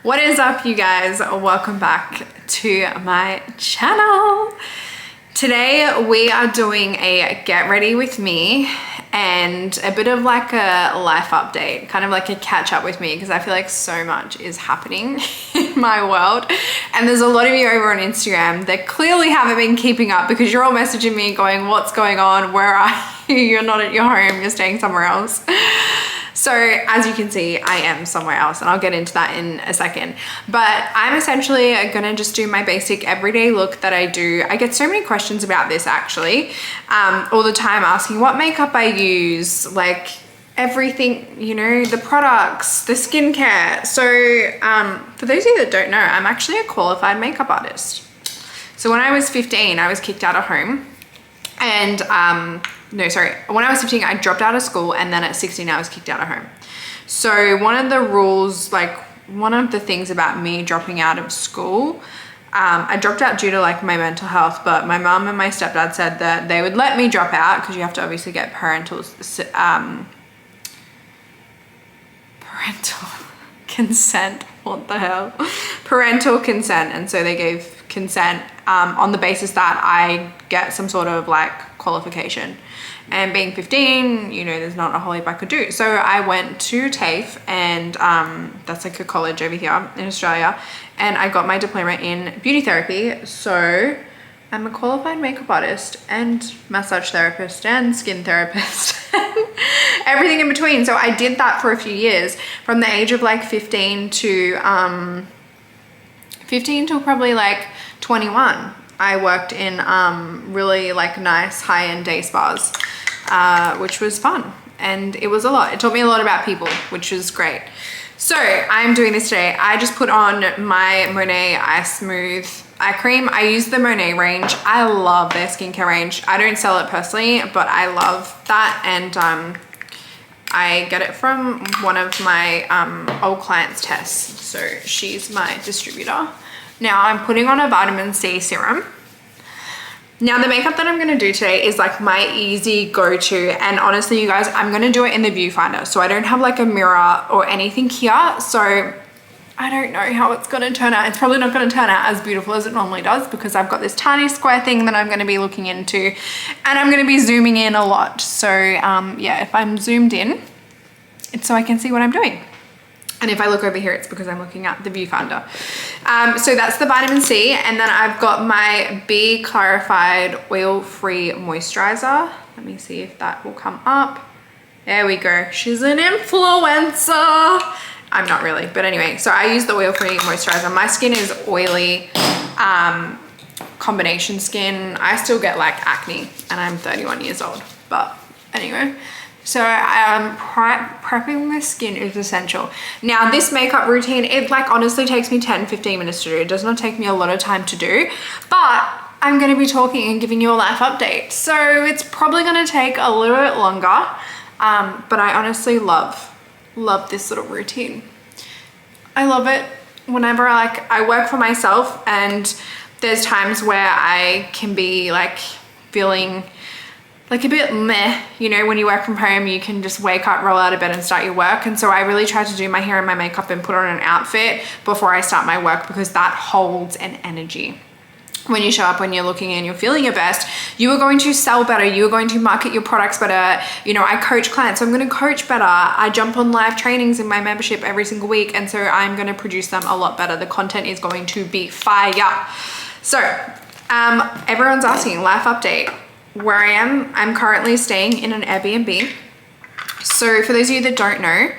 What is up, you guys? Welcome back to my channel. Today we are doing a get ready with me and a bit of like a life update, kind of like a catch up with me, because I feel like so much is happening in my world. And there's a lot of you over on Instagram that clearly haven't been keeping up because you're all messaging me going, what's going on? Where are you? You're not at your home, you're staying somewhere else. So as you can see, I am somewhere else, and I'll get into that in a second. But I'm essentially gonna just do my basic everyday look that I do. I get so many questions about this actually, all the time, asking what makeup I use, like everything, you know, the products, the skincare. So for those of you that don't know, I'm actually a qualified makeup artist. So when I was 15, I was kicked out of home, and no, sorry. When I was 15, I dropped out of school, and then at 16, I was kicked out of home. So one of the rules, like one of the things about me dropping out of school, I dropped out due to like my mental health, but my mom and my stepdad said that they would let me drop out because you have to obviously get parental consent. What the hell? Parental consent. And so they gave consent on the basis that I get some sort of like qualification. And being 15, you know, there's not a whole heap I could do. So I went to TAFE, and that's like a college over here in Australia, and I got my diploma in beauty therapy. So I'm a qualified makeup artist and massage therapist and skin therapist, everything in between. So I did that for a few years, from the age of like 15 to probably like 21. I worked in really like nice high-end day spas, which was fun, and it was a lot. It taught me a lot about people, which was great. So I'm doing this today. I just put on my Monet Eye Smooth eye cream. I use the Monet range. I love their skincare range. I don't sell it personally, but I love that, and I get it from one of my old clients, Tess. So she's my distributor. Now I'm putting on a vitamin C serum. Now the makeup that I'm gonna do today is like my easy go-to, and honestly you guys, I'm gonna do it in the viewfinder, so I don't have like a mirror or anything here, so I don't know how it's gonna turn out. It's probably not gonna turn out as beautiful as it normally does because I've got this tiny square thing that I'm gonna be looking into, and I'm gonna be zooming in a lot. So yeah, if I'm zoomed in, it's so I can see what I'm doing. And if I look over here, it's because I'm looking at the viewfinder. So that's the vitamin C. And then I've got my Be Clarified Oil-Free Moisturizer. Let me see if that will come up. There we go. She's an influencer. I'm not really, but anyway. So I use the oil-free moisturizer. My skin is oily, combination skin. I still get like acne, and I'm 31 years old. But anyway. So prepping the skin is essential. Now this makeup routine, it like honestly takes me 10-15 minutes to do. It does not take me a lot of time to do, but I'm going to be talking and giving you a life update. So it's probably going to take a little bit longer, but I honestly love this little routine. I love it whenever I work for myself, and there's times where I can be like feeling like a bit meh, you know, when you work from home, you can just wake up, roll out of bed and start your work. And so I really try to do my hair and my makeup and put on an outfit before I start my work, because that holds an energy. When you show up, when you're looking and you're feeling your best, you are going to sell better. You are going to market your products better. You know, I coach clients, so I'm going to coach better. I jump on live trainings in my membership every single week. And so I'm going to produce them a lot better. The content is going to be fire. So everyone's asking, life update. Where I am, I'm currently staying in an Airbnb. So for those of you that don't know,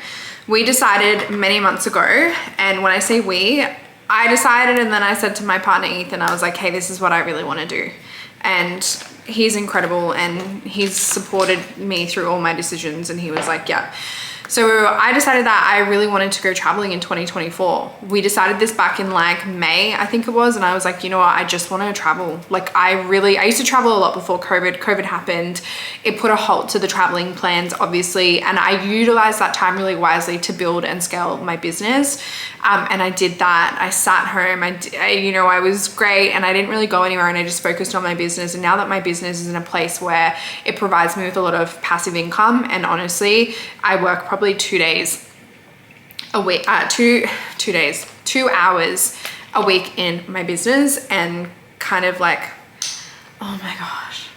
we decided many months ago, and when I say we, I decided, and then I said to my partner Ethan, I was like, hey, this is what I really want to do. And he's incredible, and he's supported me through all my decisions, and he was like, yeah. So I decided that I really wanted to go traveling in 2024. We decided this back in like May, I think it was. And I was like, you know what? I just want to travel. Like I used to travel a lot before COVID. COVID happened. It put a halt to the traveling plans, obviously. And I utilized that time really wisely to build and scale my business. And I did that. I sat home. I was great, and I didn't really go anywhere, and I just focused on my business. And now that my business is in a place where it provides me with a lot of passive income, and honestly, I work probably 2 days a week, two days 2 hours a week in my business, and kind of like, oh my gosh.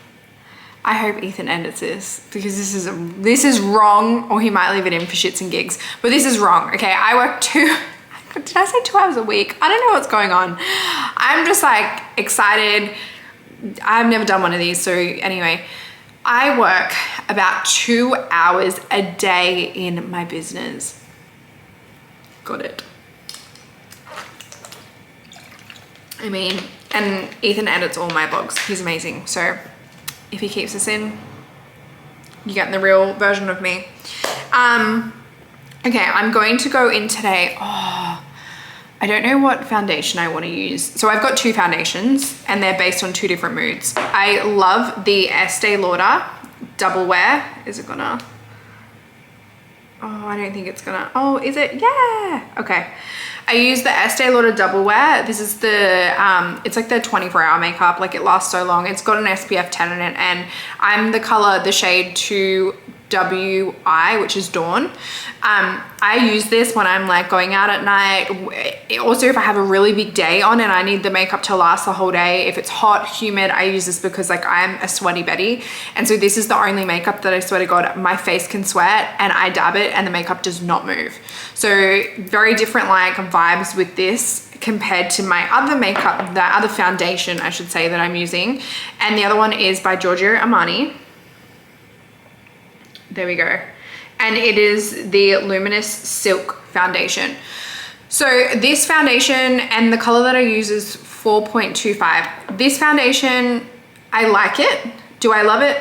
I hope Ethan edits this, because this is wrong, or he might leave it in for shits and gigs, but this is wrong. Okay, I work did I say 2 hours a week? I don't know what's going on. I'm just like excited. I've never done one of these. So anyway, I work about 2 hours a day in my business. Got it. I mean, and Ethan edits all my vlogs. He's amazing. So if he keeps us in, you get the real version of me. Okay, I'm going to go in today. Oh, I don't know what foundation I want to use. So I've got 2 foundations, and they're based on 2 different moods. I love the Estee Lauder Double Wear. Is it gonna? Oh, I don't think it's gonna. Oh, is it? Yeah. Okay. I use the Estee Lauder Double Wear. This is the, it's like the 24-hour makeup. Like, it lasts so long. It's got an SPF 10 in it, and I'm the shade 2WI, which is Dawn. I use this when I'm like going out at night. Also, if I have a really big day on and I need the makeup to last the whole day, if it's hot, humid, I use this because like I'm a sweaty Betty. And so this is the only makeup that I swear to God, my face can sweat, and I dab it and the makeup does not move. So very different like vibes with this compared to my other makeup, the other foundation, I should say, that I'm using. And the other one is by Giorgio Armani. There we go. And it is the Luminous Silk Foundation. So this foundation, and the color that I use is 4.25. This foundation, I like it. Do I love it?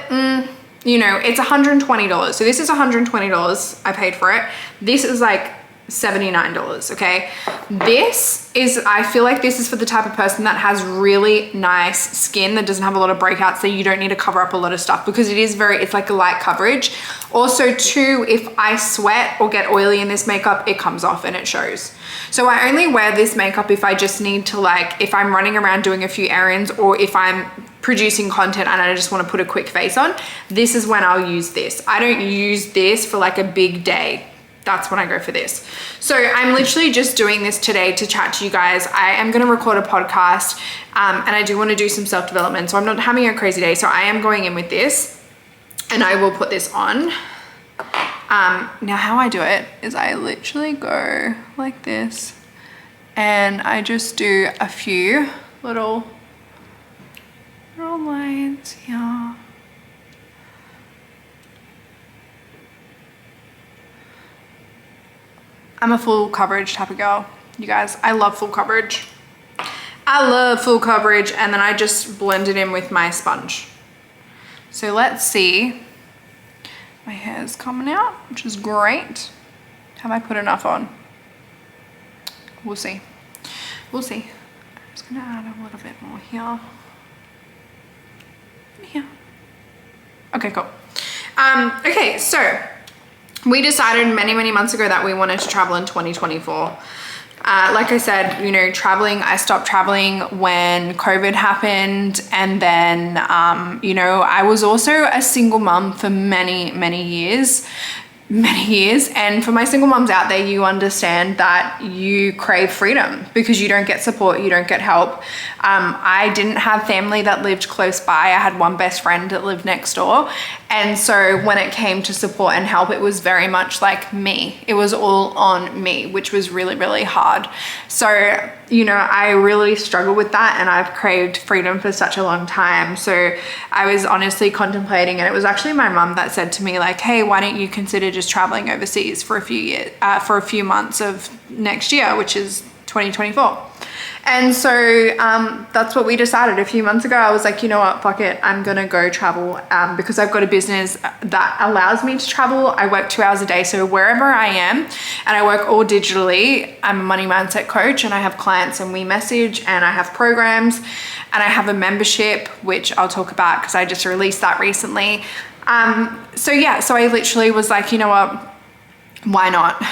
You know, it's $120. So this is $120. I paid for it. This is like $79, okay? This is, I feel like this is for the type of person that has really nice skin that doesn't have a lot of breakouts, so you don't need to cover up a lot of stuff, because it is it's like a light coverage. Also too, if I sweat or get oily in this makeup, it comes off and it shows. So I only wear this makeup if I just need to, like, if I'm running around doing a few errands, or if I'm producing content and I just want to put a quick face on, this is when I'll use this. I don't use this for like a big day. That's when I go for this. So I'm literally just doing this today to chat to you guys. I am going to record a podcast, and I do want to do some self-development. So I'm not having a crazy day. So I am going in with this, and I will put this on. Now how I do it is I literally go like this, and I just do a few little lines here. I'm a full coverage type of girl, you guys. I love full coverage. I love full coverage, and then I just blend it in with my sponge. So let's see. My hair's coming out, which is great. Have I put enough on? We'll see. We'll see. I'm just gonna add a little bit more here. Here. Okay, cool. Okay, so we decided many months ago that we wanted to travel in 2024. Like I said, you know, traveling, I stopped traveling when COVID happened. And then, you know, I was also a single mom for many years. And for my single moms out there, you understand that you crave freedom because you don't get support, you don't get help. I didn't have family that lived close by. I had one best friend that lived next door. And so when it came to support and help, it was very much like me. It was all on me, which was really hard. So, you know, I really struggled with that, and I've craved freedom for such a long time. So I was honestly contemplating, and it was actually my mum that said to me, like, hey, why don't you consider just traveling overseas for a few months of next year, which is 2024. And so that's what we decided a few months ago. I was like, you know what, fuck it, I'm gonna go travel, because I've got a business that allows me to travel. I work 2 hours a day, so wherever I am, and I work all digitally. I'm a money mindset coach, and I have clients and we message, and I have programs, and I have a membership, which I'll talk about because I just released that recently. So yeah, so I literally was like, you know what, why not?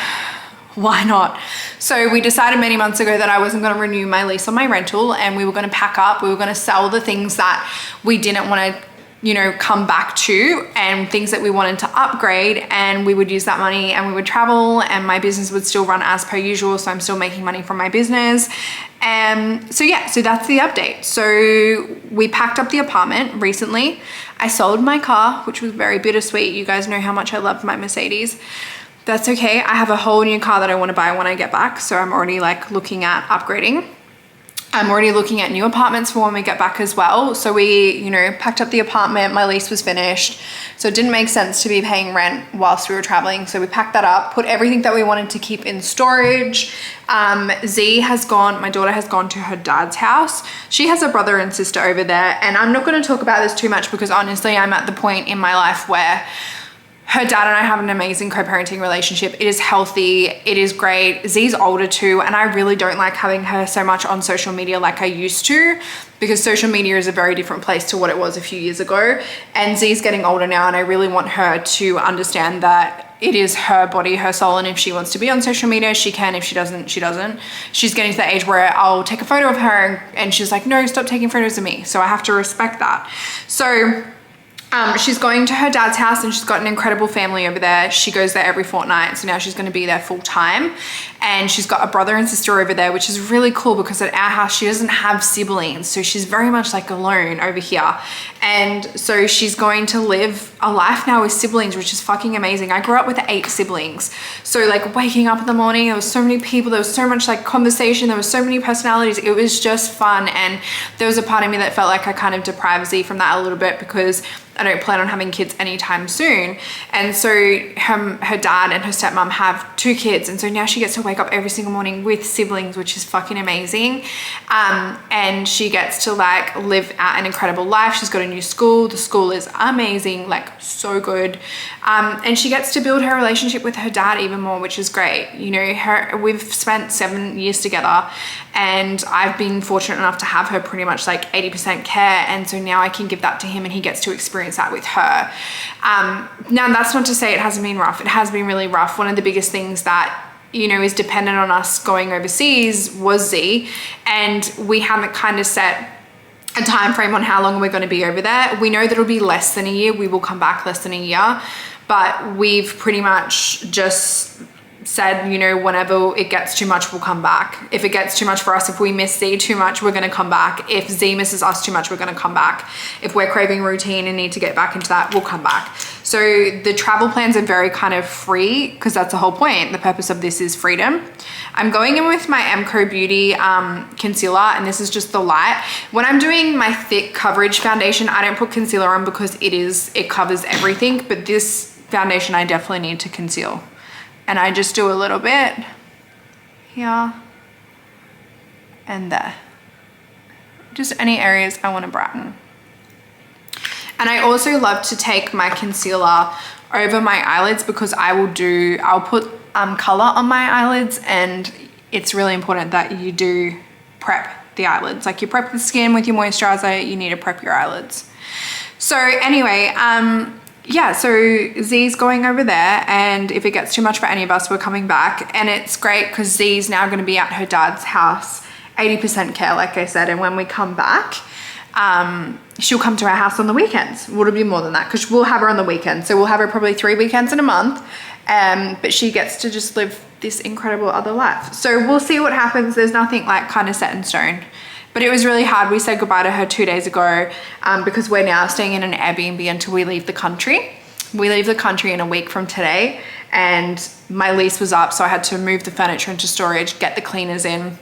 Why not? So we decided many months ago that I wasn't going to renew my lease on my rental, and we were going to pack up. We were going to sell the things that we didn't want to you know, come back to, and things that we wanted to upgrade, and we would use that money and we would travel, and my business would still run as per usual. So I'm still making money from my business. And so yeah, so that's the update. So we packed up the apartment recently. I sold my car, which was very bittersweet. You guys know how much I love my Mercedes. That's okay. I have a whole new car that I want to buy when I get back. So I'm already like looking at upgrading. I'm already looking at new apartments for when we get back as well. So we, you know, packed up the apartment, my lease was finished. So it didn't make sense to be paying rent whilst we were traveling. So we packed that up, put everything that we wanted to keep in storage. Z has gone, my daughter has gone to her dad's house. She has a brother and sister over there. And I'm not going to talk about this too much because honestly, I'm at the point in my life where her dad and I have an amazing co-parenting relationship. It is healthy, it is great. Z's older too, and I really don't like having her so much on social media like I used to, because social media is a very different place to what it was a few years ago. And Z's getting older now, and I really want her to understand that it is her body, her soul, and if she wants to be on social media, she can. If she doesn't, she doesn't. She's getting to the age where I'll take a photo of her and she's like, no, stop taking photos of me. So I have to respect that. So she's going to her dad's house, and she's got an incredible family over there. She goes there every fortnight. So now she's going to be there full time. And she's got a brother and sister over there, which is really cool because at our house, she doesn't have siblings. So she's very much like alone over here. And so she's going to live a life now with siblings, which is fucking amazing. I grew up with 8 siblings. So like waking up in the morning, there was so many people, there was so much like conversation, there was so many personalities. It was just fun. And there was a part of me that felt like I kind of deprived Z from that a little bit because I don't plan on having kids anytime soon. And so her dad and her stepmom have 2 kids. And so now she gets to wake up every single morning with siblings, which is fucking amazing. And she gets to like live out an incredible life. She's got a new school. The school is amazing, like so good. And she gets to build her relationship with her dad even more, which is great. You know, we've spent 7 years together, and I've been fortunate enough to have her pretty much like 80% care. And so now I can give that to him, and he gets to experience that with her. Now that's not to say it hasn't been rough. It has been really rough. One of the biggest things that, you know, is dependent on us going overseas was Z, and we haven't kind of set a time frame on how long we're going to be over there. We know that it'll be less than a year. We will come back less than a year, but we've pretty much just said, you know, whenever it gets too much, we'll come back. If it gets too much for us, if we miss Z too much, we're going to come back. If Z misses us too much, we're going to come back. If we're craving routine and need to get back into that, we'll come back. So the travel plans are very kind of free, because that's the whole point. The purpose of this is freedom. I'm going in with my MCO Beauty concealer, and this is just the light. When I'm doing my thick coverage foundation, I don't put concealer on because it covers everything, but this foundation I definitely need to conceal. And I just do a little bit here and there. Just any areas I want to brighten. And I also love to take my concealer over my eyelids, because I'll put color on my eyelids, and it's really important that you do prep the eyelids. Like you prep the skin with your moisturizer, you need to prep your eyelids. So anyway, yeah, so Z's going over there, and if it gets too much for any of us, we're coming back. And it's great because Z's now going to be at her dad's house, 80% care, like I said. And when we come back, she'll come to our house on the weekends. Well, it'll be more than that because we'll have her on the weekends. So we'll have her probably 3 weekends in a month. But she gets to just live this incredible other life. So we'll see what happens. There's nothing like kind of set in stone. But it was really hard. We said goodbye to her 2 days ago because we're now staying in an Airbnb until we leave the country. We leave the country in a week from today, and my lease was up, so I had to move the furniture into storage, get the cleaners in.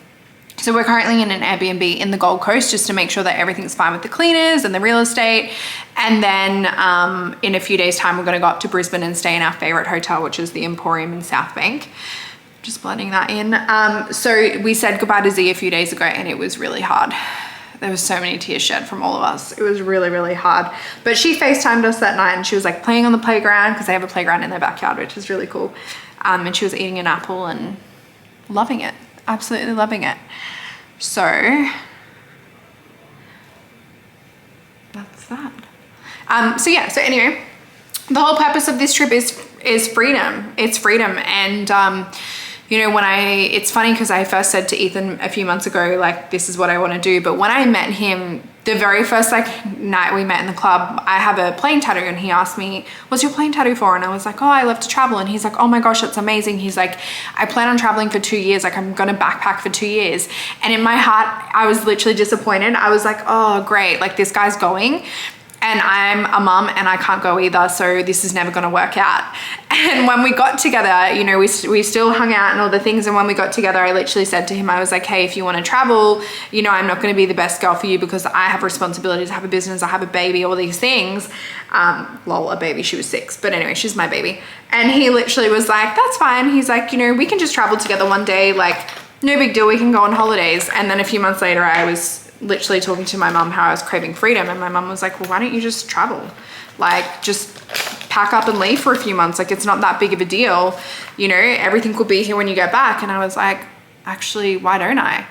So we're currently in an Airbnb in the Gold Coast just to make sure that everything's fine with the cleaners and the real estate. And then in a few days' time, we're going to go up to Brisbane and stay in our favorite hotel, which is the Emporium in South Bank. Just blending that in. So we said goodbye to Z a few days ago, and it was really hard. There was so many tears shed from all of us. It was really, really hard. But she FaceTimed us that night, and she was like playing on the playground, because they have a playground in their backyard, which is really cool. And she was eating an apple and loving it, absolutely loving it. So that's that. So yeah, so anyway, the whole purpose of this trip is freedom. It's freedom. And you know, it's funny because I first said to Ethan a few months ago, like, this is what I want to do. But when I met him, the very first like night we met in the club, I have a plane tattoo, and he asked me, what's your plane tattoo for? And I was like, oh, I love to travel. And he's like, oh my gosh, that's amazing. He's like, I plan on traveling for 2 years. Like, I'm going to backpack for 2 years. And in my heart, I was literally disappointed. I was like, oh, great. Like, this guy's going. And I'm a mum and I can't go either, so this is never going to work out. And when we got together, you know, we still hung out and all the things. And when we got together, I literally said to him, I was like, hey, if you want to travel, you know, I'm not going to be the best girl for you because I have responsibilities, I have a business, I have a baby, all these things. Lol, a baby, she was 6. But anyway, she's my baby. And he literally was like, that's fine. He's like, you know, we can just travel together one day. Like, no big deal, we can go on holidays. And then a few months later, I was literally talking to my mum how I was craving freedom, and my mum was like, well, why don't you just travel? Like, just pack up and leave for a few months. Like, it's not that big of a deal, you know, everything could be here when you get back. And I was like, actually, why don't I?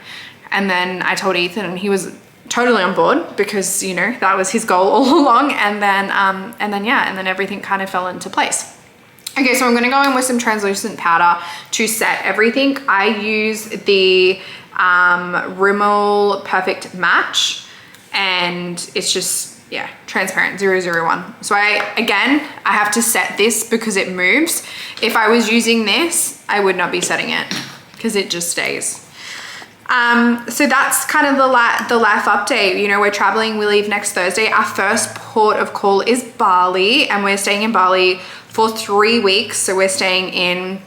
And then I told Ethan, and he was totally on board because, you know, that was his goal all along. And then everything kind of fell into place. Okay, so I'm gonna go in with some translucent powder to set everything. I use the Rimmel Perfect Match, and it's just, yeah, transparent 001. So I have to set this because it moves. If I was using this, I would not be setting it because it just stays. So that's kind of the life update. You know, we're traveling, we leave next Thursday. Our first port of call is Bali, and we're staying in Bali for 3 weeks. So we're staying in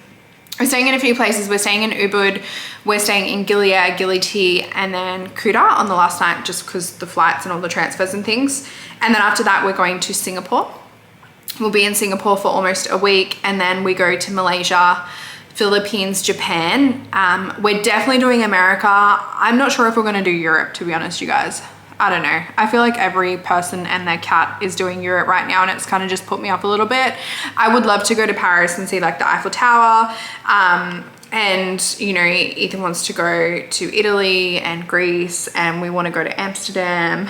a few places. We're staying in Ubud, we're staying in Gilead, Gili, and then Kuta on the last night, just because the flights and all the transfers and things. And then after that, we're going to Singapore. We'll be in Singapore for almost a week, and then we go to Malaysia, Philippines, Japan. We're definitely doing America. I'm not sure if we're gonna do Europe, to be honest, you guys. I don't know. I feel like every person and their cat is doing Europe right now, and it's kind of just put me up a little bit. I would love to go to Paris and see like the Eiffel Tower. And you know, Ethan wants to go to Italy and Greece, and we want to go to Amsterdam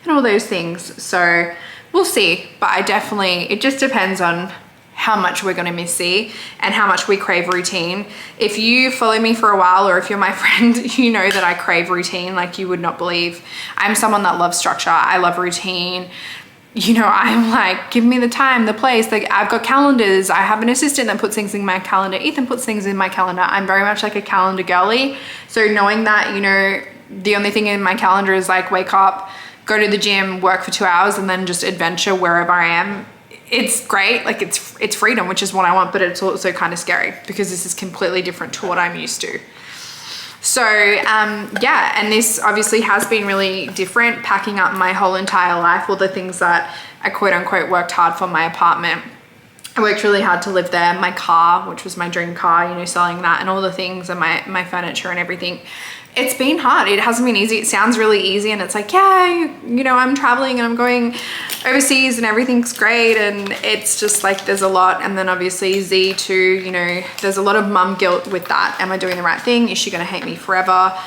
and all those things. So we'll see, but it just depends on how much we're going to miss see and how much we crave routine. If you follow me for a while, or if you're my friend, you know that I crave routine like you would not believe. I'm someone that loves structure. I love routine. You know, I'm like, give me the time, the place. Like, I've got calendars. I have an assistant that puts things in my calendar. Ethan puts things in my calendar. I'm very much like a calendar girly. So knowing that, you know, the only thing in my calendar is like wake up, go to the gym, work for 2 hours, and then just adventure wherever I am. It's great. Like, it's freedom, which is what I want, but it's also kind of scary because this is completely different to what I'm used to. So yeah, and this obviously has been really different, packing up my whole entire life, all the things that I quote unquote worked hard for. My apartment, I worked really hard to live there. My car, which was my dream car, you know, selling that and all the things, and my furniture and everything. It's been hard. It hasn't been easy. It sounds really easy, and it's like, yeah, you know, I'm traveling and I'm going overseas and everything's great, and it's just like there's a lot. And then obviously Z too, you know, there's a lot of mum guilt with that. Am I doing the right thing? Is she gonna hate me forever?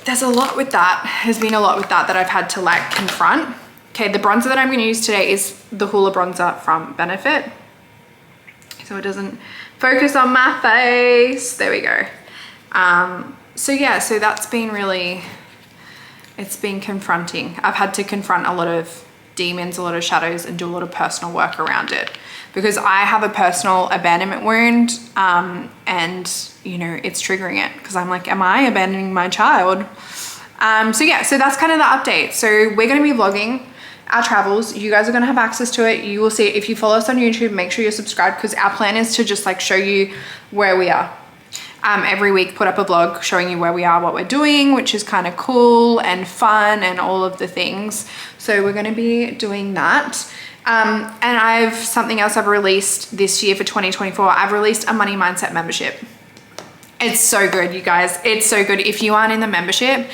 There's a lot with that. There's been a lot with that I've had to like confront. Okay, the bronzer that I'm gonna use today is the Hoola bronzer from Benefit, so it doesn't focus on my face. There we go. So yeah, so that's been really, it's been confronting. I've had to confront a lot of demons, a lot of shadows, and do a lot of personal work around it, because I have a personal abandonment wound, and you know, it's triggering it because I'm like, am I abandoning my child? So yeah, so that's kind of the update. So we're going to be vlogging our travels. You guys are going to have access to it. You will see it. If you follow us on YouTube, make sure you're subscribed, because our plan is to just like show you where we are. Every week put up a vlog showing you where we are, what we're doing, which is kind of cool and fun and all of the things. So we're going to be doing that. And something else I've released this year for 2024. I've released a money mindset membership. It's so good, you guys. It's so good. If you aren't in the membership,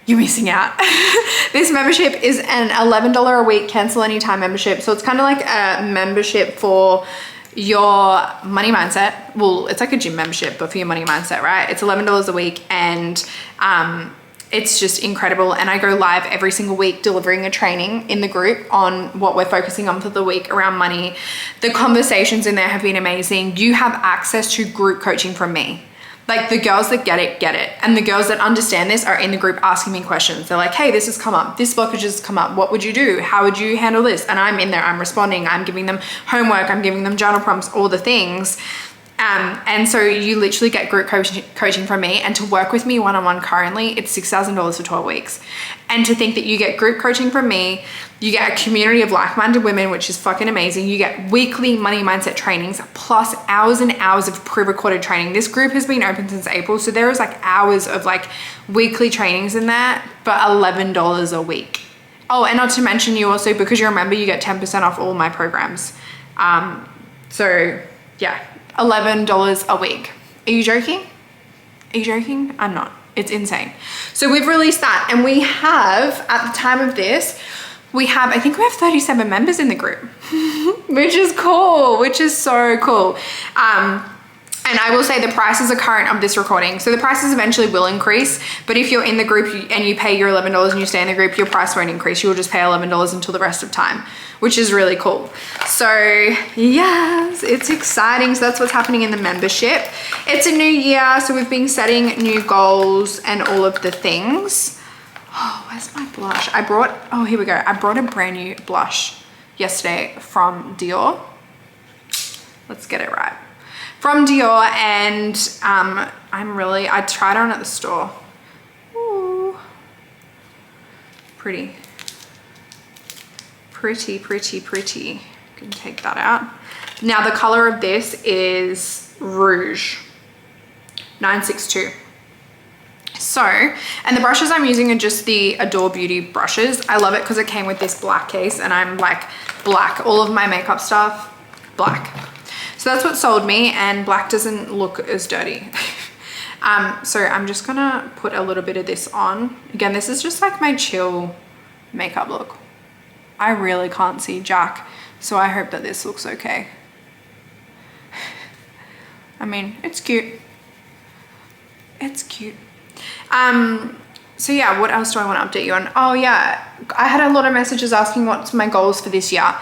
you're missing out. This membership is an $11 a week cancel anytime membership. So it's kind of like a membership for your money mindset. Well, it's like a gym membership, but for your money mindset, right? It's $11 a week, and it's just incredible. And I go live every single week delivering a training in the group on what we're focusing on for the week around money. The conversations in there have been amazing. You have access to group coaching from me. Like the girls that get it, get it. And the girls that understand this are in the group asking me questions. They're like, hey, this has come up. This blockage has come up. What would you do? How would you handle this? And I'm in there, I'm responding. I'm giving them homework. I'm giving them journal prompts, all the things. And so you literally get group coaching from me, and to work with me one-on-one currently, it's $6,000 for 12 weeks. And to think that you get group coaching from me, you get a community of like-minded women, which is fucking amazing. You get weekly money mindset trainings, plus hours and hours of pre-recorded training. This group has been open since April. So there is like hours of like weekly trainings in there, but $11 a week. Oh, and not to mention you also, because you're a member, you get 10% off all my programs. So yeah. $11 a week. Are you joking? Are you joking? I'm not. It's insane. So we've released that, and we have, at the time of this, I think we have 37 members in the group, which is cool, which is so cool. And I will say the prices are current of this recording. So the prices eventually will increase, but if you're in the group and you pay your $11 and you stay in the group, your price won't increase. You'll just pay $11 until the rest of time, which is really cool. So yes, it's exciting. So that's what's happening in the membership. It's a new year, so we've been setting new goals and all of the things. Oh, where's my blush? Oh, here we go. I brought a brand new blush yesterday from Dior. Let's get it right. From Dior, and I tried on at the store. Ooh. Pretty. Pretty, pretty, pretty. You can take that out. Now the color of this is Rouge 962. So, and the brushes I'm using are just the Adore Beauty brushes. I love it because it came with this black case, and I'm like black. All of my makeup stuff, black. So that's what sold me, and black doesn't look as dirty. So I'm just gonna put a little bit of this on. Again, this is just like my chill makeup look. I really can't see Jack, so I hope that this looks okay. I mean, it's cute. It's cute. So yeah, what else do I want to update you on? Oh yeah, I had a lot of messages asking what's my goals for this year.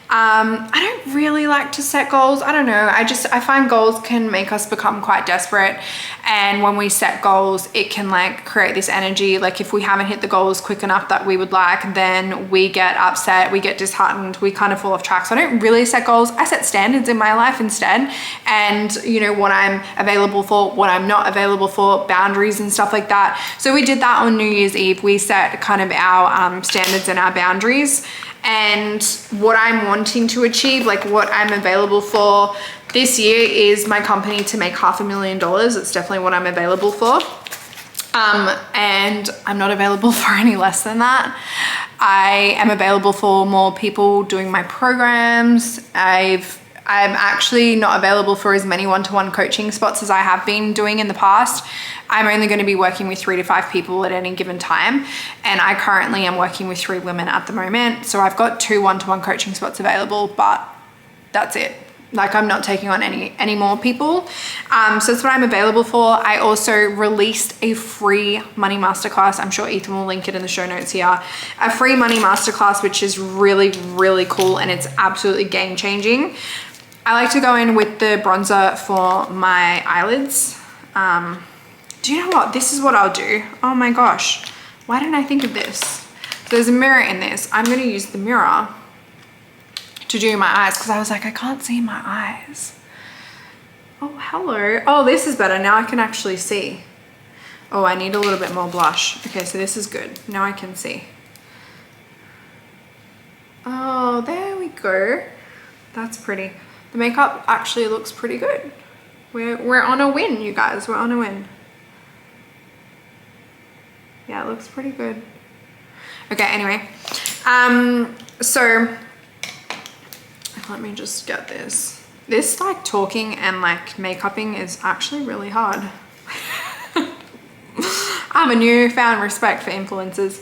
I don't really like to set goals. I don't know. I find goals can make us become quite desperate. And when we set goals, it can like create this energy. Like if we haven't hit the goals quick enough that we would like, then we get upset, we get disheartened, we kind of fall off track. So I don't really set goals. I set standards in my life instead. And you know, what I'm available for, what I'm not available for, boundaries and stuff like that. So we did that on New Year's Eve. We set kind of our standards and our boundaries. And what I'm wanting to achieve, like what I'm available for this year, is my company to make $500,000. It's definitely what I'm available for. And I'm not available for any less than that. I am available for more people doing my programs. I'm actually not available for as many one-to-one coaching spots as I have been doing in the past. I'm only going to be working with 3 to 5 people at any given time. And I currently am working with 3 women at the moment. So I've got 2 one-to-one coaching spots available, but that's it. Like I'm not taking on any more people. So that's what I'm available for. I also released a free money masterclass. I'm sure Ethan will link it in the show notes here. A free money masterclass, which is really, really cool. And it's absolutely game changing. I like to go in with the bronzer for my eyelids. Do you know what? This is what I'll do. Oh my gosh. Why didn't I think of this? There's a mirror in this. I'm going to use the mirror to do my eyes because I was like, I can't see my eyes. Oh, hello. Oh, this is better. Now I can actually see. Oh, I need a little bit more blush. Okay, so this is good. Now I can see. Oh, there we go. That's pretty. The makeup actually looks pretty good. We're on a win, you guys. We're on a win. Yeah, it looks pretty good. Okay, anyway. So let me just get this. This like talking and like makeuping is actually really hard. I have a newfound respect for influencers.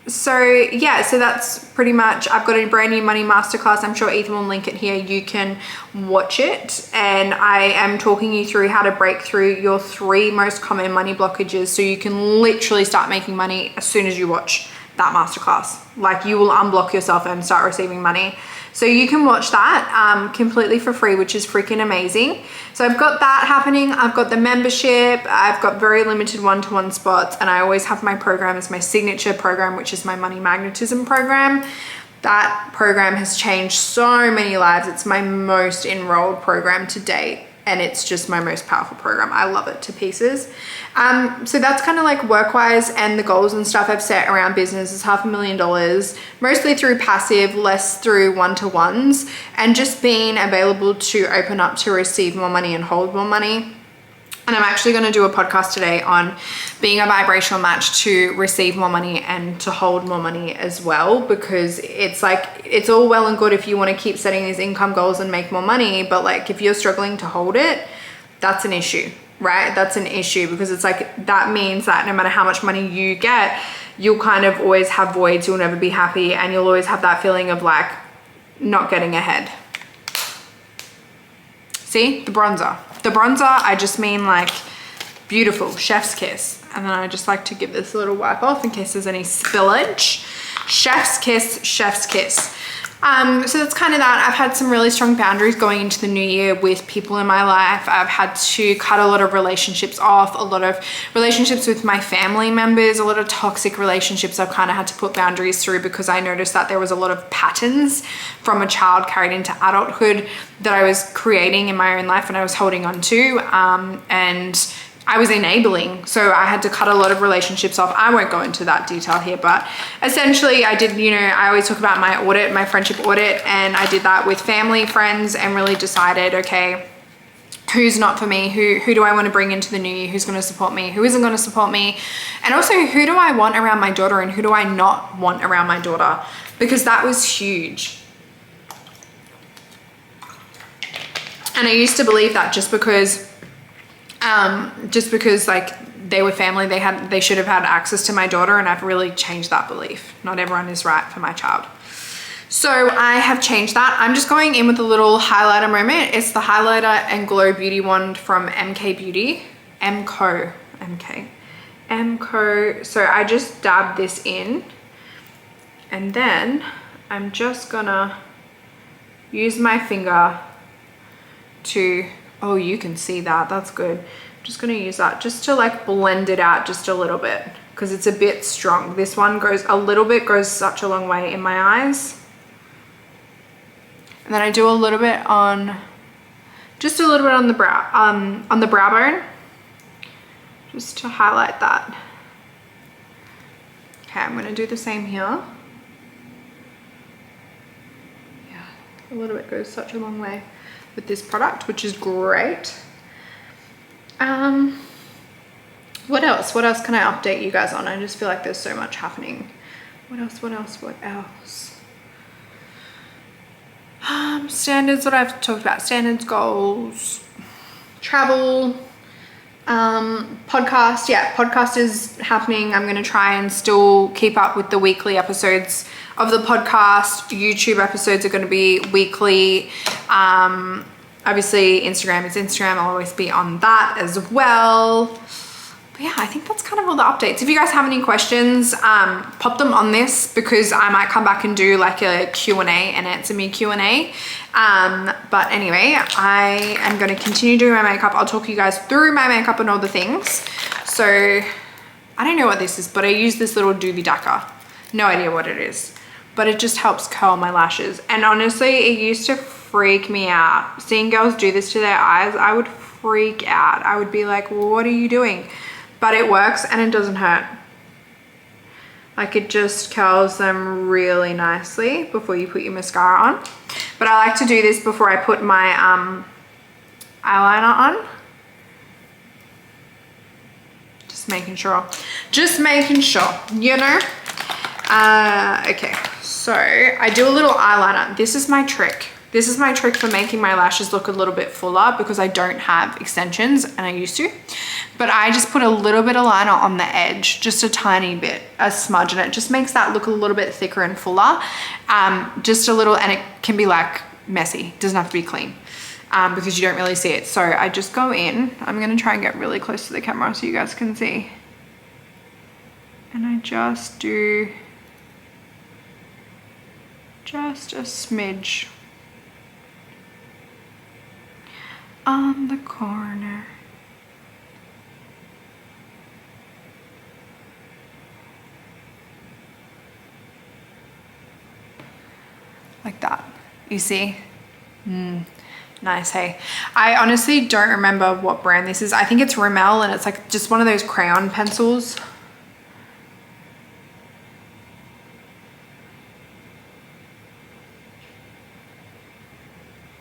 So yeah, so that's pretty much, I've got a brand new money masterclass. I'm sure Ethan will link it here. You can watch it. And I am talking you through how to break through your 3 most common money blockages so you can literally start making money as soon as you watch that masterclass. Like, you will unblock yourself and start receiving money. So you can watch that completely for free, which is freaking amazing. So I've got that happening. I've got the membership. I've got very limited one-to-one spots, and I always have my program as my signature program, which is my money magnetism program. That program has changed so many lives. It's my most enrolled program to date, and it's just my most powerful program. I love it to pieces. So that's kind of like work-wise, and the goals and stuff I've set around business is $500,000, mostly through passive, less through one-to-ones, and just being available to open up to receive more money and hold more money. And I'm actually going to do a podcast today on being a vibrational match to receive more money and to hold more money as well, because it's like, it's all well and good if you want to keep setting these income goals and make more money, but like, if you're struggling to hold it, that's an issue, right? That's an issue, because it's like, that means that no matter how much money you get, you'll kind of always have voids, you'll never be happy, and you'll always have that feeling of like not getting ahead. See, the bronzer. The bronzer, I just mean like beautiful, chef's kiss. And then I just like to give this a little wipe off in case there's any spillage. Chef's kiss, chef's kiss. So that's kind of that. I've had some really strong boundaries going into the new year with people in my life. I've had to cut a lot of relationships off, a lot of relationships with my family members, a lot of toxic relationships I've kind of had to put boundaries through, because I noticed that there was a lot of patterns from a child carried into adulthood that I was creating in my own life and I was holding on to. And I was enabling, so I had to cut a lot of relationships off. I won't go into that detail here, but essentially I did, you know, I always talk about my audit, my friendship audit, and I did that with family, friends, and really decided, okay, who's not for me, who do I want to bring into the new year, who's going to support me, who isn't going to support me, and also who do I want around my daughter and who do I not want around my daughter, because that was huge. And I used to believe that just because like they were family, they should have had access to my daughter, and I've really changed that belief. Not everyone is right for my child. So I have changed that. I'm just going in with a little highlighter moment. It's the highlighter and glow beauty wand from MK Beauty. MCO. So I just dab this in, and then I'm just gonna use my finger to, oh, you can see that, that's good. I'm just gonna use that just to like blend it out just a little bit, because it's a bit strong. This one goes a little bit, goes such a long way in my eyes. And then I do a little bit on, just a little bit on the brow bone, just to highlight that. Okay, I'm gonna do the same here. Yeah, a little bit goes such a long way with this product, which is great. What else can I update you guys on? I just feel like there's so much happening. What else? Standards, what I've talked about, standards, goals, travel, podcast. Yeah, podcast is happening. I'm gonna try and still keep up with the weekly episodes of the podcast. YouTube episodes are gonna be weekly. Obviously Instagram is Instagram. I'll always be on that as well. But yeah, I think that's kind of all the updates. If you guys have any questions, pop them on this, because I might come back and do like a Q&A and answer me Q&A. But anyway, I am going to continue doing my makeup. I'll talk you guys through my makeup and all the things. So I don't know what this is, but I use this little doobie dacker. No idea what it is, but it just helps curl my lashes. And honestly, it used to freak me out. Seeing girls do this to their eyes, I would freak out. I would be like, what are you doing? But it works and it doesn't hurt. Like, it just curls them really nicely before you put your mascara on. But I like to do this before I put my eyeliner on. Just making sure, you know? Okay, so I do a little eyeliner. This is my trick. This is my trick for making my lashes look a little bit fuller because I don't have extensions and I used to. But I just put a little bit of liner on the edge, just a tiny bit, a smudge, and it just makes that look a little bit thicker and fuller. Just a little, and it can be like messy, it doesn't have to be clean. Because you don't really see it. So I just go in, I'm gonna try and get really close to the camera so you guys can see. And I just do just a smidge on the corner. Like that, you see? Nice, hey. I honestly don't remember what brand this is. I think it's Rimmel, and it's like just one of those crayon pencils.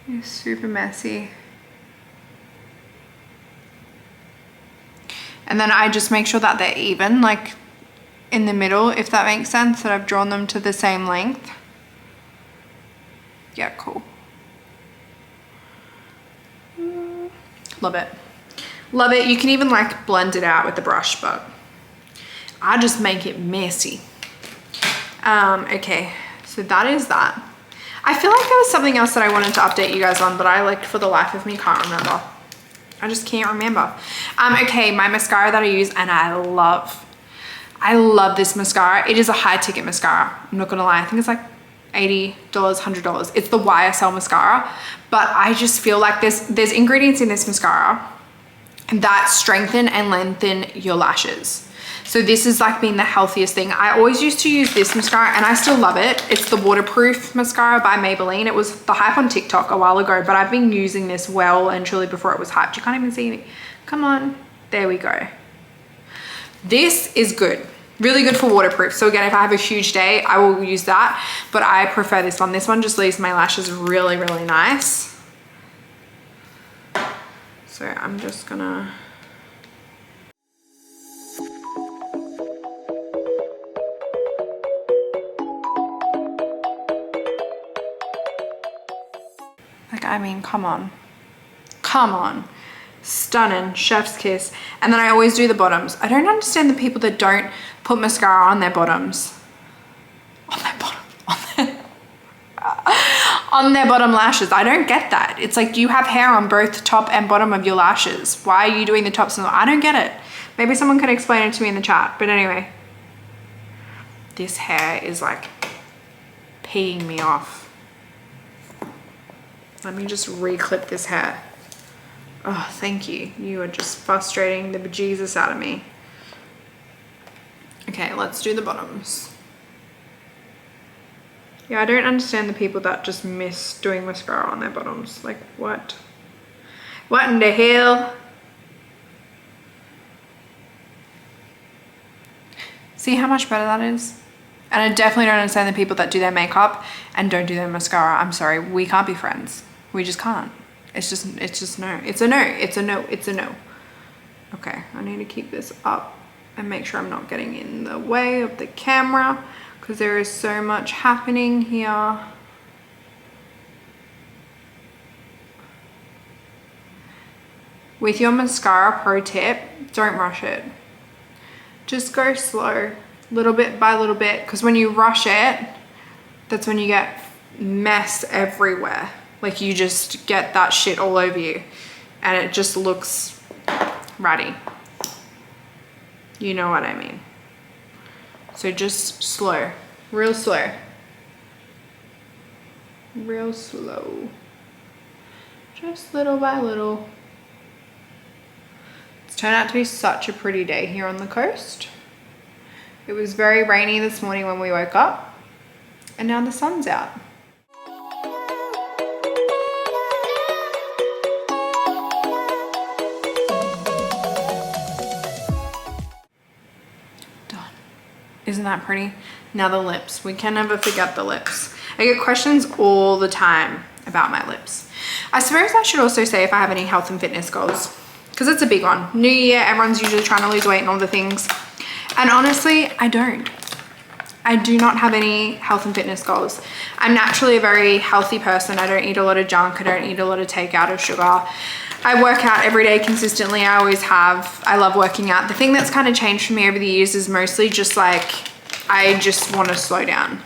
It's super messy. And then I just make sure that they're even, like in the middle, if that makes sense, that I've drawn them to the same length. Yeah, cool. Love it. Love it. You can even like blend it out with the brush, but I just make it messy. Okay, so that is that. I feel like there was something else that I wanted to update you guys on, but I like for the life of me can't remember. I just can't remember. Okay, my mascara that I use and I love this mascara. It is a high ticket mascara. I'm not gonna lie. I think it's like $80, $100. It's the YSL mascara, but I just feel like there's ingredients in this mascara that strengthen and lengthen your lashes. So this is like being the healthiest thing. I always used to use this mascara and I still love it. It's the waterproof mascara by Maybelline. It was the hype on TikTok a while ago, but I've been using this well and truly before it was hyped. You can't even see me. Come on, there we go. This is good. Really good for waterproof. So again, if I have a huge day, I will use that, but I prefer this one. This one just leaves my lashes really, really nice. So I'm just gonna... Like, I mean, come on. Come on. Stunning, chef's kiss. And then I always do the bottoms. I don't understand the people that don't put mascara on their bottoms. On their bottom, on their bottom lashes. I don't get that. It's like you have hair on both top and bottom of your lashes. Why are you doing the tops? I don't get it. Maybe someone can explain it to me in the chat. But anyway, this hair is like peeing me off. Let me just re-clip this hair. Oh, thank you. You are just frustrating the bejesus out of me. Okay, let's do the bottoms. Yeah, I don't understand the people that just miss doing mascara on their bottoms. Like, what? What in the hell? See how much better that is? And I definitely don't understand the people that do their makeup and don't do their mascara. I'm sorry, we can't be friends. We just can't. It's just no. It's a no. It's a no. It's a no. Okay, I need to keep this up and make sure I'm not getting in the way of the camera because there is so much happening here. With your mascara, pro tip, don't rush it. Just go slow, little bit by little bit, because when you rush it, that's when you get mess everywhere. Like you just get that shit all over you and it just looks ratty. You know what I mean. So just slow, real slow. Real slow. Just little by little. It's turned out to be such a pretty day here on the coast. It was very rainy this morning when we woke up and now the sun's out. Isn't that pretty? Now the lips. We can never forget the lips. I get questions all the time about my lips. I suppose I should also say if I have any health and fitness goals, because it's a big one. New year, everyone's usually trying to lose weight and all the things. And honestly, I don't. I do not have any health and fitness goals. I'm naturally a very healthy person. I don't eat a lot of junk. I don't eat a lot of takeout or sugar. I work out every day consistently. I always have. I love working out. The thing that's kind of changed for me over the years is mostly just like, I just want to slow down.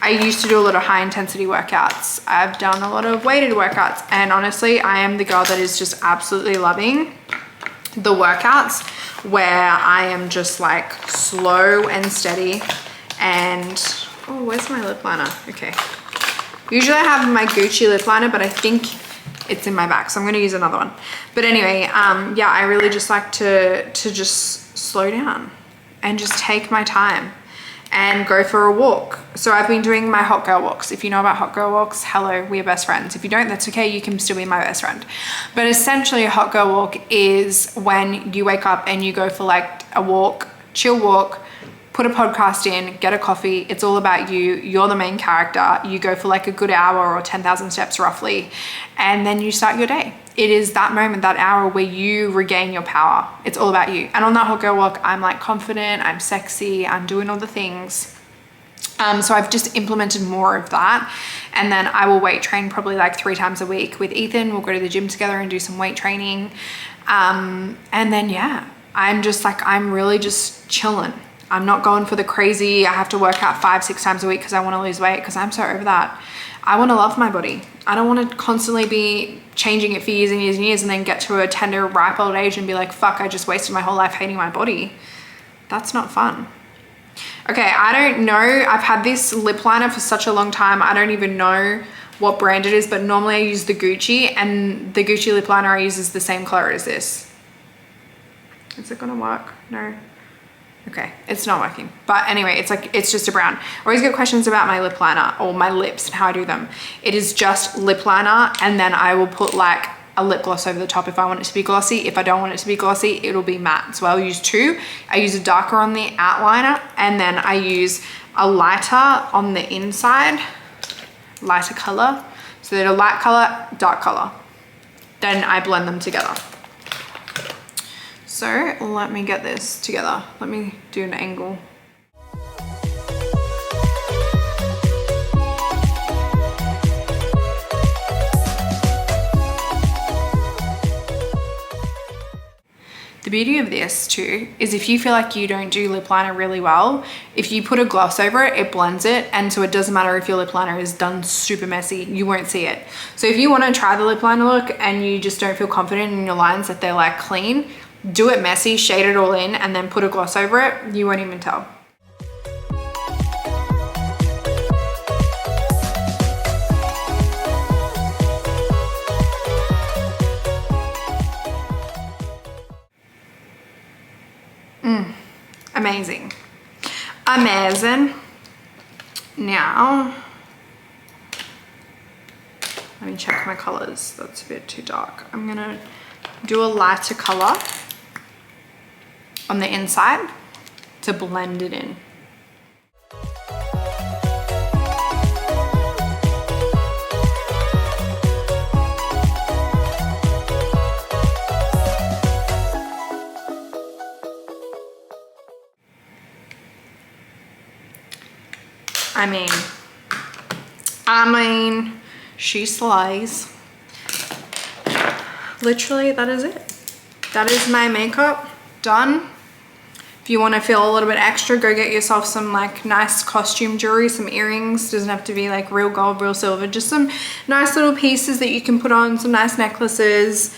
I used to do a lot of high intensity workouts. I've done a lot of weighted workouts, and honestly, I am the girl that is just absolutely loving the workouts where I am just like slow and steady. And oh, where's my lip liner? Okay. Usually I have my Gucci lip liner, but I think it's in my bag, so I'm gonna use another one. But anyway, yeah, I really just like to just slow down and just take my time and go for a walk. So I've been doing my hot girl walks. If you know about hot girl walks, hello, we are best friends. If you don't, that's okay, you can still be my best friend. But essentially a hot girl walk is when you wake up and you go for like a walk, chill walk, put a podcast in, get a coffee. It's all about you. You're the main character. You go for like a good hour or 10,000 steps roughly, and then you start your day. It is that moment, that hour where you regain your power. It's all about you. And on that hot girl walk, I'm like confident, I'm sexy, I'm doing all the things. So I've just implemented more of that. And then I will weight train probably like 3 times a week with Ethan. We'll go to the gym together and do some weight training. And then, yeah, I'm just like, I'm really just chilling. I'm not going for the crazy, I have to work out 5-6 times a week because I want to lose weight, because I'm so over that. I want to love my body. I don't want to constantly be changing it for years and years and years and then get to a tender, ripe old age and be like, fuck, I just wasted my whole life hating my body. That's not fun. Okay, I don't know. I've had this lip liner for such a long time. I don't even know what brand it is, but normally I use the Gucci, and the Gucci lip liner I use is the same color as this. Is it gonna work? No. Okay, it's not working. But anyway, it's like, it's just a brown. I always get questions about my lip liner or my lips and how I do them. It is just lip liner, and then I will put like a lip gloss over the top if I want it to be glossy. If I don't want it to be glossy, it'll be matte. So I'll use 2. I use a darker on the outliner, and then I use a lighter on the inside, lighter color. So they're a light color, dark color. Then I blend them together. So let me get this together. Let me do an angle. The beauty of this too is if you feel like you don't do lip liner really well, if you put a gloss over it, it blends it. And so it doesn't matter if your lip liner is done super messy, you won't see it. So if you want to try the lip liner look and you just don't feel confident in your lines that they're like clean, do it messy, shade it all in, and then put a gloss over it. You won't even tell. Amazing. Amazing. Now, let me check my colors. That's a bit too dark. I'm gonna do a lighter color on the inside to blend it in. I mean, she slays. Literally, that is it. That is my makeup done. If you want to feel a little bit extra, go get yourself some like nice costume jewelry, some earrings. Doesn't have to be like real gold, real silver, just some nice little pieces that you can put on, some nice necklaces.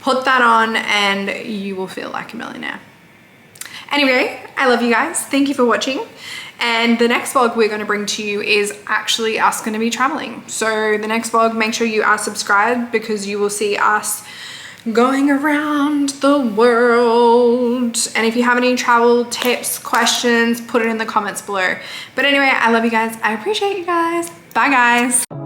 Put that on and you will feel like a millionaire. Anyway, I love you guys. Thank you for watching. And the next vlog we're going to bring to you is actually us going to be traveling. So the next vlog, make sure you are subscribed because you will see us going around the world. And if you have any travel tips, questions, put it in the comments below. But anyway, I love you guys. I appreciate you guys. Bye guys.